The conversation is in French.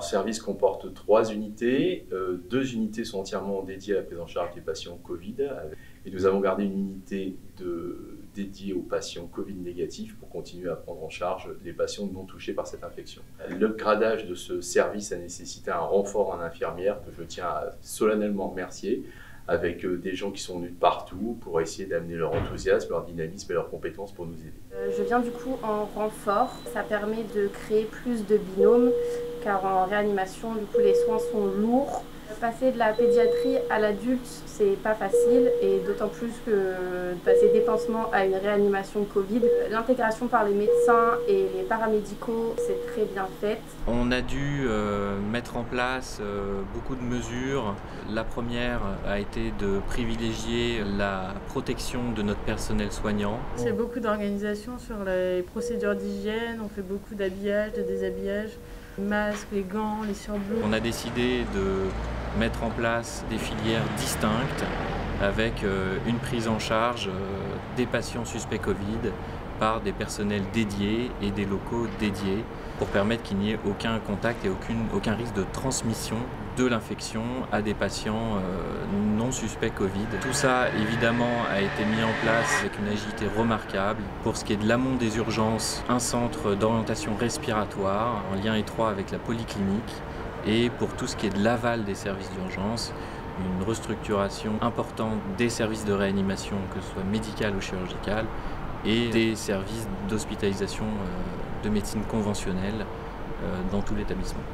service comporte 3 unités. 2 unités sont entièrement dédiées à la prise en charge des patients Covid. Et nous avons gardé une unité dédiée aux patients Covid négatifs pour continuer à prendre en charge les patients non touchés par cette infection. L'upgradage de ce service a nécessité un renfort en infirmières que je tiens à solennellement remercier, avec des gens qui sont venus de partout pour essayer d'amener leur enthousiasme, leur dynamisme et leurs compétences pour nous aider. Je viens du coup en renfort. Ça permet de créer plus de binômes car en réanimation, du coup, les soins sont lourds. Passer de la pédiatrie à l'adulte, c'est pas facile et d'autant plus que de passer des pansements à une réanimation Covid. L'intégration par les médecins et les paramédicaux, c'est très bien fait. On a dû mettre en place beaucoup de mesures. La première a été de privilégier la protection de notre personnel soignant. C'est beaucoup d'organisation sur les procédures d'hygiène, on fait beaucoup d'habillage, de déshabillage, les masques, les gants, les surblouses. On a décidé de mettre en place des filières distinctes avec une prise en charge des patients suspects Covid par des personnels dédiés et des locaux dédiés pour permettre qu'il n'y ait aucun contact et aucun risque de transmission de l'infection à des patients non suspects Covid. Tout ça, évidemment, a été mis en place avec une agilité remarquable. Pour ce qui est de l'amont des urgences, un centre d'orientation respiratoire en lien étroit avec la polyclinique. Et pour tout ce qui est de l'aval des services d'urgence, une restructuration importante des services de réanimation, que ce soit médical ou chirurgical, et des services d'hospitalisation de médecine conventionnelle dans tout l'établissement.